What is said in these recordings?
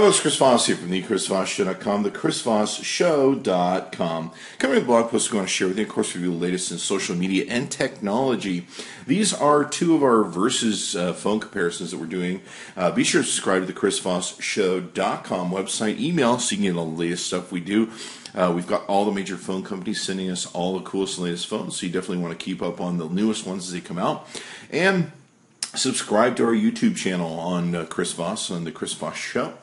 folks, Chris Voss here from the ChrisVossShow.com, the ChrisVossShow.com. Coming to the blog post, we're going to share with you, of course, review the latest in social media and technology. These are two of our versus phone comparisons that we're doing. Be sure to subscribe to the ChrisVossShow.com website, email, so you can get all the latest stuff we do. We've got all the major phone companies sending us all the coolest and latest phones, so you definitely want to keep up on the newest ones as they come out. And subscribe to our YouTube channel on Chris Voss, on the Chris Voss Show,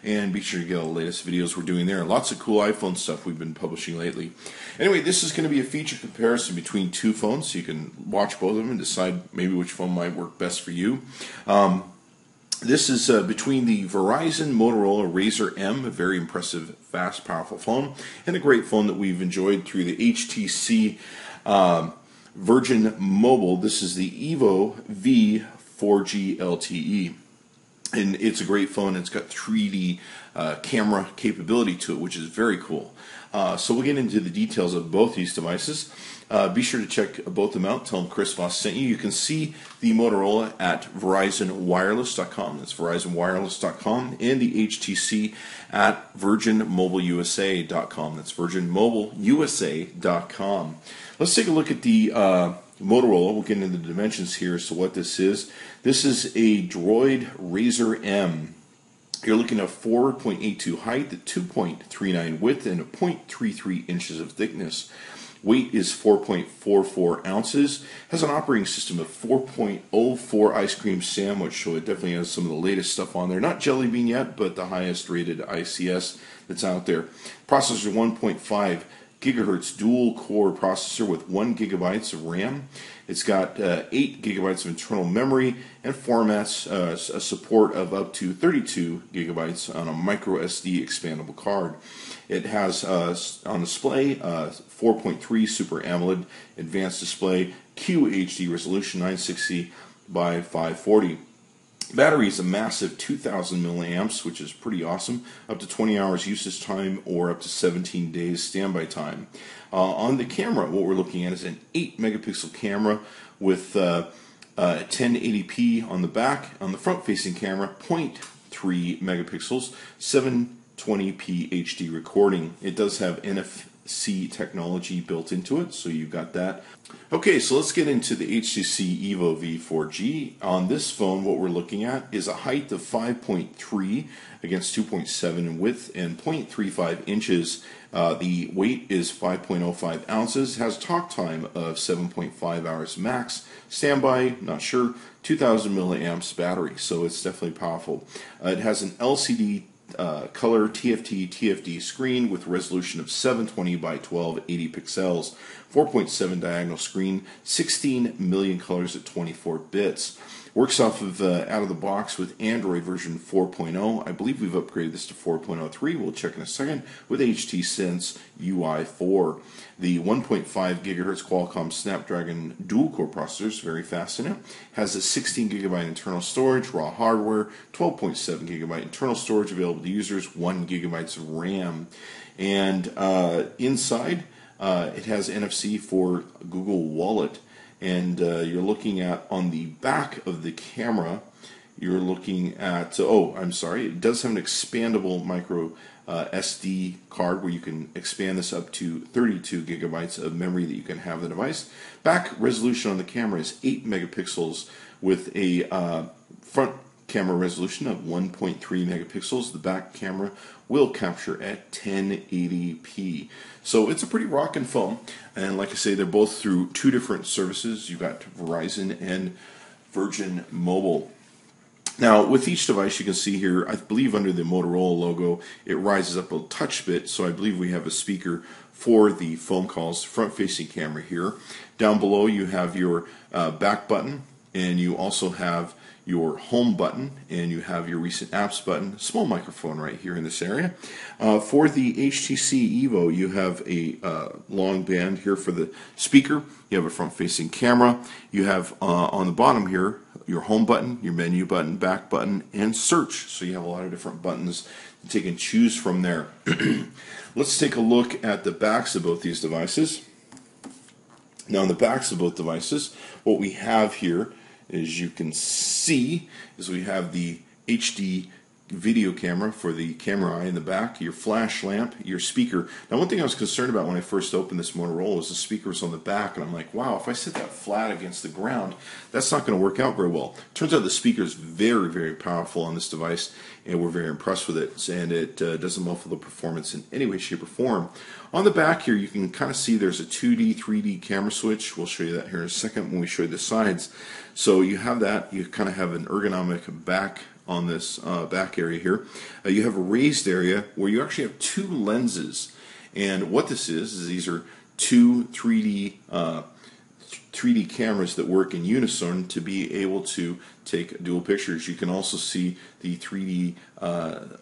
and be sure to get all the latest videos we're doing there. Lots of cool iPhone stuff we've been publishing lately. Anyway, this is going to be a feature comparison between two phones, so you can watch both of them and decide maybe which phone might work best for you. This is between the Verizon Motorola Razr M, a very impressive, fast, powerful phone, and a great phone that we've enjoyed through the HTC Virgin Mobile. This is the Evo V 4G LTE, and it's a great phone. It's got 3D camera capability to it, which is very cool. So we'll get into the details of both these devices. Be sure to check both of them out. Tell them Chris Voss sent you. You can see the Motorola at VerizonWireless.com. That's VerizonWireless.com, and the HTC at VirginMobileUSA.com. That's VirginMobileUSA.com. Let's take a look at the Motorola. We'll get into the dimensions here as to what this is. This is a Droid Razr M. You're looking at 4.82 height, 2.39 width, and 0.33 inches of thickness. Weight is 4.44 ounces. Has an operating system of 4.04 ice cream sandwich, so it definitely has some of the latest stuff on there. Not Jelly Bean yet, but the highest rated ICS that's out there. Processor 1.5 gigahertz dual core processor with 1 gigabytes of RAM. It's got 8 gigabytes of internal memory and formats a support of up to 32 gigabytes on a micro SD expandable card. It has on display 4.3 Super AMOLED advanced display, QHD resolution 960 by 540. Battery is a massive 2,000 milliamps, which is pretty awesome. Up to 20 hours usage time or up to 17 days standby time. On the camera, what we're looking at is an 8 megapixel camera with 1080p on the back. On the front-facing camera, 0.3 megapixels, 720p HD recording. It does have NFC technology built into it, so you've got that. Okay, so let's get into the HTC Evo V 4G. On this phone, what we're looking at is a height of 5.3 against 2.7 in width and 0.35 inches. The weight is 5.05 ounces. Has talk time of 7.5 hours max. Standby, not sure. 2,000 milliamps battery, so it's definitely powerful. It has an LCD color TFT screen with resolution of 720 by 1280 pixels, 4.7 diagonal screen, 16 million colors at 24 bits. Works off of out of the box with Android version 4.0. I believe we've upgraded this to 4.03. We'll check in a second with HT Sense UI 4. The 1.5 gigahertz Qualcomm Snapdragon dual-core processor is very fast in it. Has a 16 gigabyte internal storage, raw hardware, 12.7 gigabyte internal storage available to users, 1 gigabytes of RAM. And inside, it has NFC for Google Wallet. And you're looking at, on the back of the camera, you're looking at, it does have an expandable micro SD card where you can expand this up to 32 gigabytes of memory that you can have the device. Back resolution on the camera is 8 megapixels with a front camera resolution of 1.3 megapixels. The back camera will capture at 1080p. So it's a pretty rockin' phone. And like I say, they're both through two different services. You've got Verizon and Virgin Mobile. Now, with each device, you can see here, I believe under the Motorola logo, it rises up a touch bit. So I believe we have a speaker for the phone calls, front-facing camera here. Down below, you have your back button, and you also have your home button, and you have your recent apps button. Small microphone right here in this area. For the HTC Evo, you have a long band here for the speaker. You have a front-facing camera. You have on the bottom here your home button, your menu button, back button, and search. So you have a lot of different buttons to take and choose from there. Let's take a look at the backs of both these devices. Now, on the backs of both devices, what we have here, as you can see, is we have the HD video camera for the camera eye in the back, your flash lamp, your speaker. Now, one thing I was concerned about when I first opened this Motorola was the speaker was on the back, and I'm like, wow, if I set that flat against the ground, that's not going to work out very well. Turns out the speaker is very, very powerful on this device, and we're very impressed with it, and it doesn't muffle the performance in any way, shape, or form. On the back here, you can kind of see there's a 2D, 3D camera switch. We'll show you that here in a second when we show you the sides. So you have that. You kind of have an ergonomic back on this back area here. You have a raised area where you actually have two lenses. And what this is these are two 3D cameras that work in unison to be able to take dual pictures. You can also see the 3D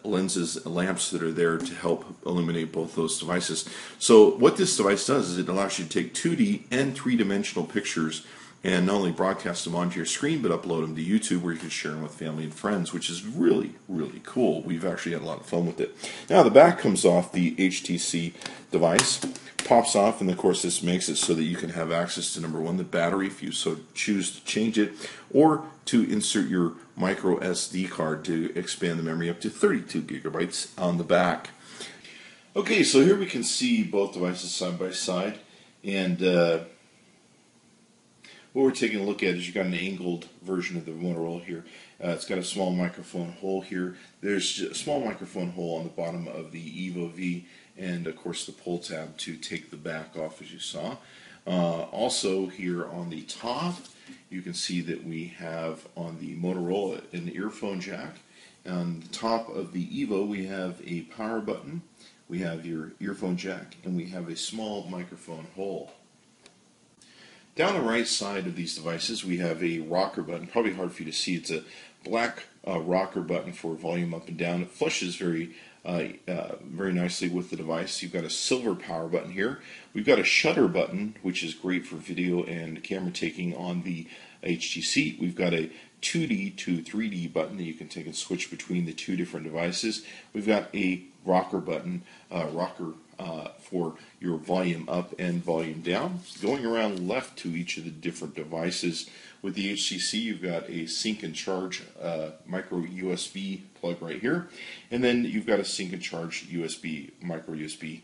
lenses, lamps that are there to help illuminate both those devices. So what this device does is it allows you to take 2D and 3-dimensional pictures and not only broadcast them onto your screen, but upload them to YouTube where you can share them with family and friends, which is really, really cool. We've actually had a lot of fun with it. Now, the back comes off the HTC device, pops off, and of course this makes it so that you can have access to, number one, the battery if you so choose to change it, or to insert your micro SD card to expand the memory up to 32 gigabytes on the back. Okay, so here we can see both devices side by side, and what we're taking a look at is you've got an angled version of the Motorola here. It's got a small microphone hole here. There's a small microphone hole on the bottom of the Evo V, and of course the pull tab to take the back off, as you saw. Also here on the top, you can see that we have on the Motorola an earphone jack. On the top of the Evo, we have a power button, we have your earphone jack, and we have a small microphone hole. Down the right side of these devices, we have a rocker button. Probably hard for you to see. It's a black rocker button for volume up and down. It flushes very nicely with the device. You've got a silver power button here. We've got a shutter button, which is great for video and camera taking on the HTC. We've got a 2D to 3D button that you can take and switch between the two different devices. We've got a rocker button, for your volume up and volume down. Going around left to each of the different devices. With the HTC, you've got a sync and charge micro USB plug right here, and then you've got a sync and charge micro USB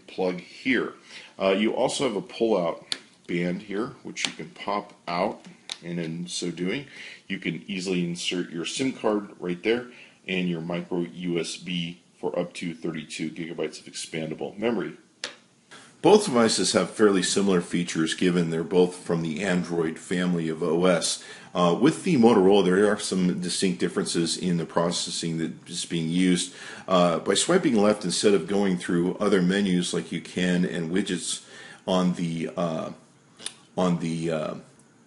plug here. You also have a pull-out band here, which you can pop out, and in so doing, you can easily insert your SIM card right there and your micro USB for up to 32 gigabytes of expandable memory. Both devices have fairly similar features given they're both from the Android family of OS. With the Motorola, there are some distinct differences in the processing that is being used. By swiping left instead of going through other menus like you can and widgets on the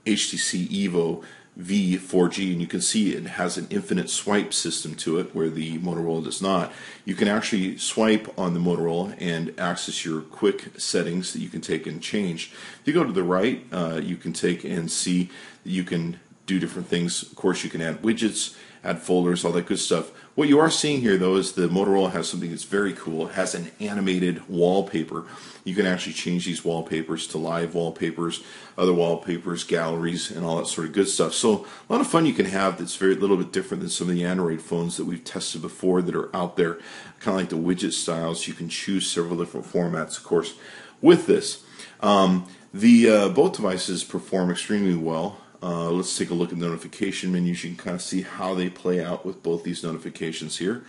HTC Evo V 4G, and you can see it has an infinite swipe system to it where the Motorola does not. You can actually swipe on the Motorola and access your quick settings that you can take and change. If you go to the right, you can take and see that you can do different things. Of course, you can add widgets, add folders, all that good stuff. What you are seeing here, though, is the Motorola has something that's very cool. It has an animated wallpaper. You can actually change these wallpapers to live wallpapers, other wallpapers, galleries, and all that sort of good stuff. So a lot of fun you can have that's very little bit different than some of the Android phones that we've tested before that are out there, kind of like the widget styles. You can choose several different formats, of course, with this. Both devices perform extremely well. Let's take a look at the notification menus. You can kind of see how they play out with both these notifications here.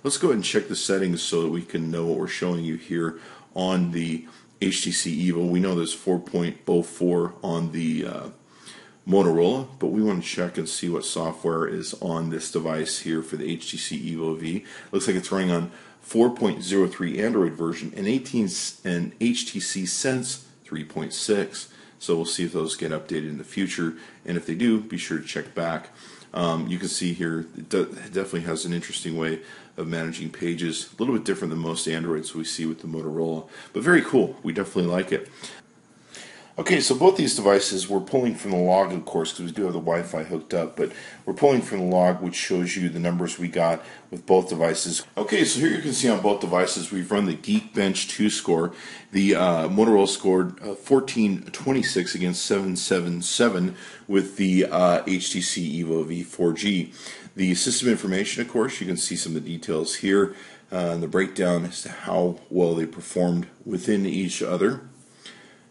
Let's go ahead and check the settings so that we can know what we're showing you here on the HTC Evo. We know there's 4.04 on the Motorola, but we want to check and see what software is on this device here for the HTC Evo V. Looks like it's running on 4.03 Android version and HTC Sense 3.6. So we'll see if those get updated in the future, and if they do, be sure to check back. You can see here it definitely has an interesting way of managing pages, a little bit different than most Androids we see with the Motorola, but very cool. We definitely like it. Okay, so both these devices, we're pulling from the log, of course, because we do have the Wi-Fi hooked up, but we're pulling from the log, which shows you the numbers we got with both devices. Okay, so here you can see on both devices, we've run the Geekbench 2 score. The Motorola scored 1426 against 777 with the HTC Evo V 4G. The system information, of course, you can see some of the details here, and the breakdown as to how well they performed within each other.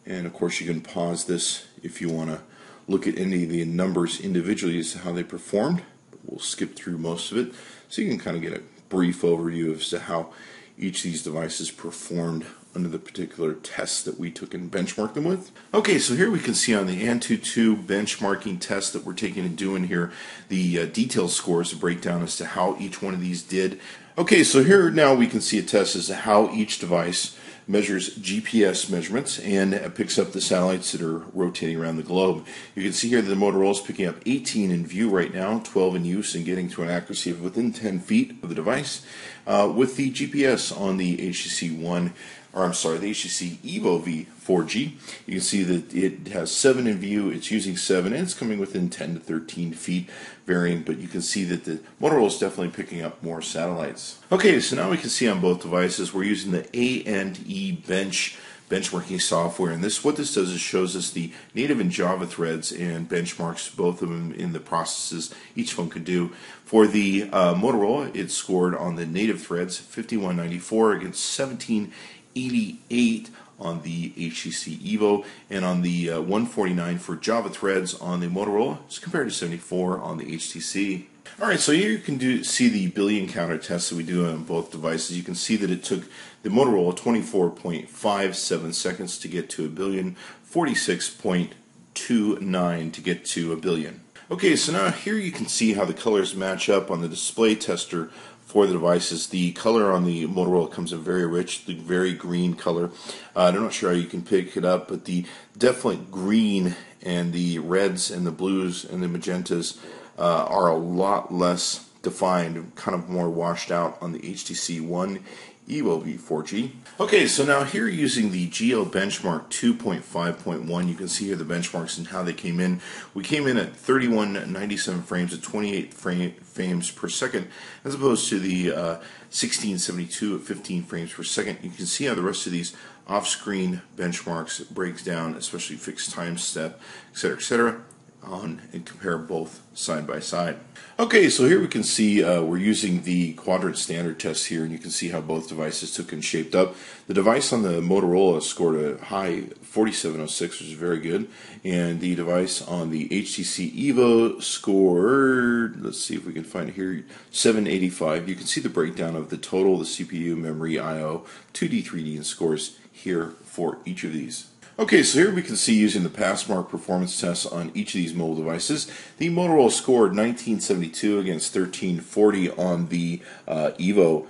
And of course you can pause this if you want to look at any of the numbers individually as to how they performed. But we'll skip through most of it so you can kind of get a brief overview as to how each of these devices performed under the particular tests that we took and benchmarked them with. Okay, so here we can see on the AnTuTu benchmarking test that we're taking and doing here the detailed scores, a breakdown as to how each one of these did. Okay, so here now we can see a test as to how each device measures GPS measurements and picks up the satellites that are rotating around the globe. You can see here that the Motorola is picking up 18 in view right now, 12 in use, and getting to an accuracy of within 10 feet of the device. With the GPS on the HTC the HTC Evo V 4G, you can see that it has 7 in view, it's using 7, and it's coming within 10 to 13 feet varying, but you can see that the Motorola is definitely picking up more satellites. Okay, so now we can see on both devices we're using the A&E benchmarking software, and what this does is shows us the native and Java threads and benchmarks both of them in the processes each phone could do. For the Motorola, it scored on the native threads 5194 against 1788 on the HTC Evo, and on the 149 for Java threads on the Motorola, it's compared to 74 on the HTC. Alright, so here you can see the billion counter test that we do on both devices. You can see that it took the Motorola 24.57 seconds to get to a billion, 46.29 to get to a billion. Okay, so now here you can see how the colors match up on the display tester for the devices. The color on the Motorola comes in very rich, the very green color. I'm not sure how you can pick it up, but the definitely green and the reds and the blues and the magentas are a lot less defined, kind of more washed out on the HTC One Evo V 4G. Okay, so now here using the Geo Benchmark 2.5.1, you can see here the benchmarks and how they came in. We came in at 3197 frames at 28 frames per second, as opposed to the 1672 at 15 frames per second. You can see how the rest of these off-screen benchmarks breaks down, especially fixed time step, etc., and compare both side by side. Okay, so here we can see we're using the quadrant standard test here, and you can see how both devices took and shaped up. The device on the Motorola scored a high 4706, which is very good, and the device on the HTC Evo scored, let's see if we can find it here, 785. You can see the breakdown of the total, the CPU, memory, I/O, 2D, 3D, and scores here for each of these. Okay, so here we can see using the Passmark performance tests on each of these mobile devices. The Motorola scored 1972 against 1340 on the Evo.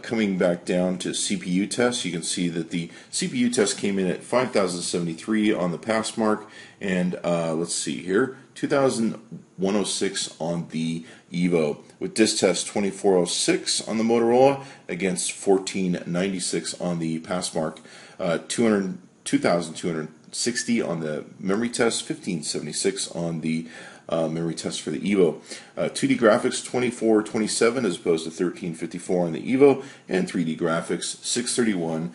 Coming back down to CPU tests, you can see that the CPU test came in at 5073 on the Passmark, and let's see here, 2106 on the Evo. With disk test 2406 on the Motorola against 1496 on the Passmark. 2260 on the memory test, 1576 on the memory test for the Evo. 2D graphics 2427 as opposed to 1354 on the Evo, and 3D graphics 631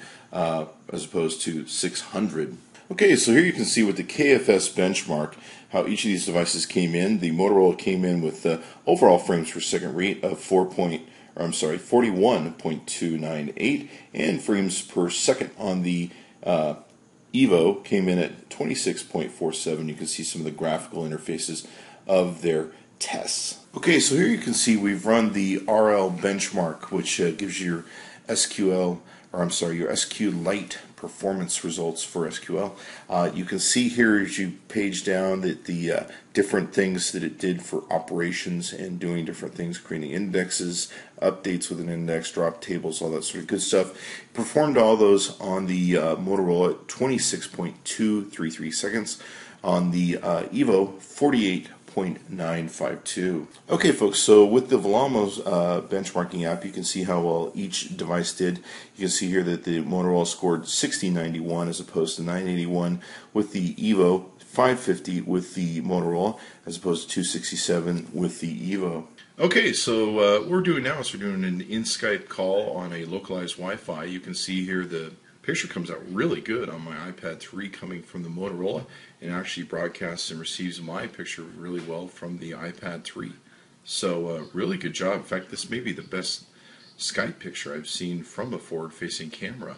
as opposed to 600. Okay, so here you can see with the KFS benchmark how each of these devices came in. The Motorola came in with the overall frames per second rate of 41.298, and frames per second on the Evo came in at 26.47. You can see some of the graphical interfaces of their tests. Okay, so here you can see we've run the RL benchmark, which gives you your your SQLite performance results for SQL. You can see here as you page down that the different things that it did for operations and doing different things, creating indexes, updates with an index, drop tables, all that sort of good stuff. Performed all those on the Motorola at 26.233 seconds. On the Evo, 48.952. Okay, folks, so with the Velamos benchmarking app, you can see how well each device did. You can see here that the Motorola scored 1691 as opposed to 981 with the Evo, 550 with the Motorola as opposed to 267 with the Evo. Okay, so what we're doing now is we're doing an in-Skype call on a localized Wi-Fi. You can see here the picture comes out really good on my iPad 3 coming from the Motorola, and actually broadcasts and receives my picture really well from the iPad 3. So really good job. In fact, this may be the best Skype picture I've seen from a forward-facing camera.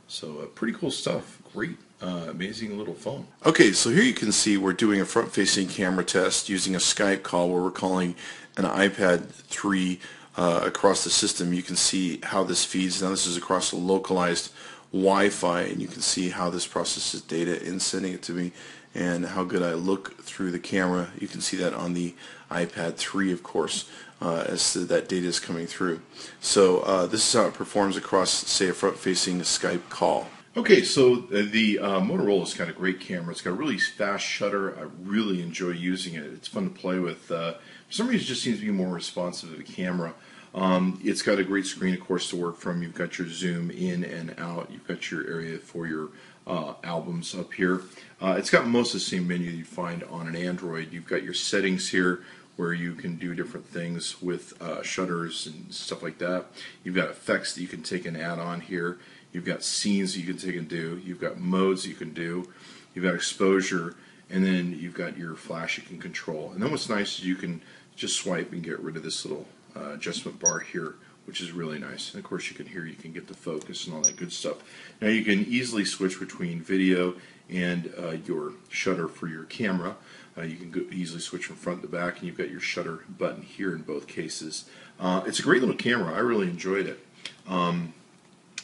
So pretty cool stuff. Great, amazing little phone. Okay, so here you can see we're doing a front-facing camera test using a Skype call where we're calling an iPad 3 across the system. You can see how this feeds. Now this is across a localized Wi-Fi, and you can see how this processes data in sending it to me and how good I look through the camera. You can see that on the iPad 3, of course, as that data is coming through. So this is how it performs across, say, a front-facing Skype call. Okay, so the Motorola's got a great camera. It's got a really fast shutter. I really enjoy using it. It's fun to play with. For some reason, it just seems to be more responsive to the camera. It's got a great screen, of course, to work from. You've got your zoom in and out. You've got your area for your albums up here. It's got most of the same menu you'd find on an Android. You've got your settings here where you can do different things with shutters and stuff like that. You've got effects that you can take and add on here. You've got scenes that you can take and do. You've got modes that you can do. You've got exposure, and then you've got your flash you can control. And then what's nice is you can just swipe and get rid of this little adjustment bar here, which is really nice. And of course you can get the focus and all that good stuff. Now you can easily switch between video and your shutter for your camera. You can easily switch from front to back, and you've got your shutter button here in both cases. It's a great little camera. I really enjoyed it.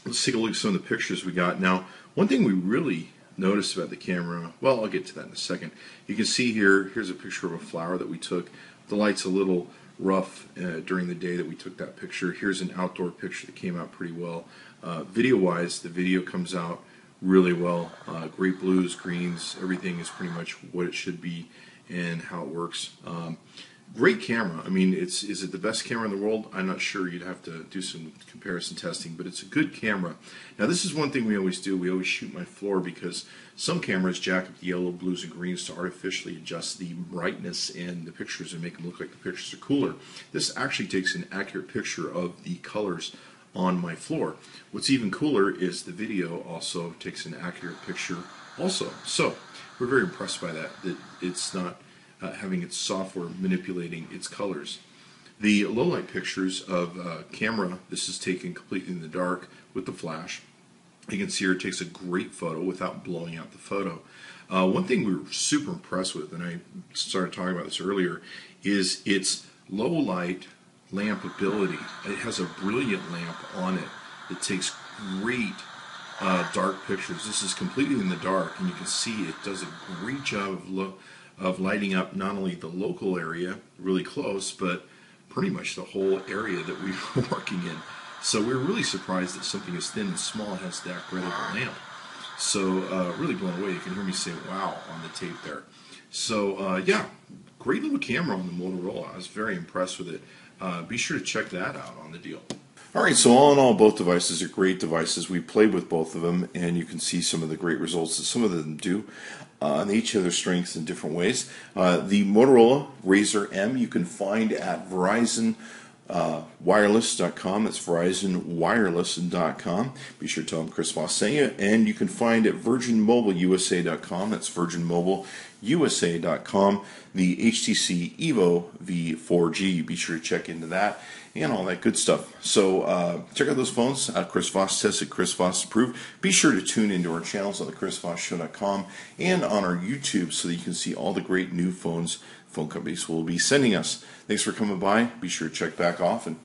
Let's take a look at some of the pictures we got. Now, one thing we really noticed about the camera, well, I'll get to that in a second. You can see here's a picture of a flower that we took. The light's a little rough during the day that we took that picture. Here's an outdoor picture that came out pretty well. Video-wise, the video comes out really well. Great blues, greens, everything is pretty much what it should be and how it works. Great camera. I mean, is it the best camera in the world? I'm not sure. You'd have to do some comparison testing, but it's a good camera. Now, this is one thing we always do. We always shoot my floor because some cameras jack up the yellow, blues, and greens to artificially adjust the brightness in the pictures and make them look like the pictures are cooler. This actually takes an accurate picture of the colors on my floor. What's even cooler is the video also takes an accurate picture also. So we're very impressed by that it's not having its software manipulating its colors. The low light pictures of camera, this is taken completely in the dark with the flash. You can see here it takes a great photo without blowing out the photo. One thing we were super impressed with, and I started talking about this earlier, is its low light lamp ability. It has a brilliant lamp on it that takes great dark pictures. This is completely in the dark, and you can see it does a great job of lighting up not only the local area really close, but pretty much the whole area that we were working in. So we were really surprised that something as thin and small has that great of a lamp. So really blown away. You can hear me say wow on the tape there. So yeah, great little camera on the Motorola. I was very impressed with it. Be sure to check that out on the deal. Alright, so all in all, both devices are great devices. We played with both of them, and you can see some of the great results that some of them do. They each have their strengths in different ways. The Motorola Razr M you can find at Verizon wireless.com. That's verizonwireless.com. Be sure to tell them Chris Voss sent you. And you can find at virginmobileusa.com. That's virginmobileusa.com. The HTC Evo V 4G. Be sure to check into that and all that good stuff. So check out those phones. Chris Voss tested, Chris Voss approved. Be sure to tune into our channels on the chrisvossshow.com and on our YouTube so that you can see all the great new phones phone companies will be sending us. Thanks for coming by. Be sure to check back often.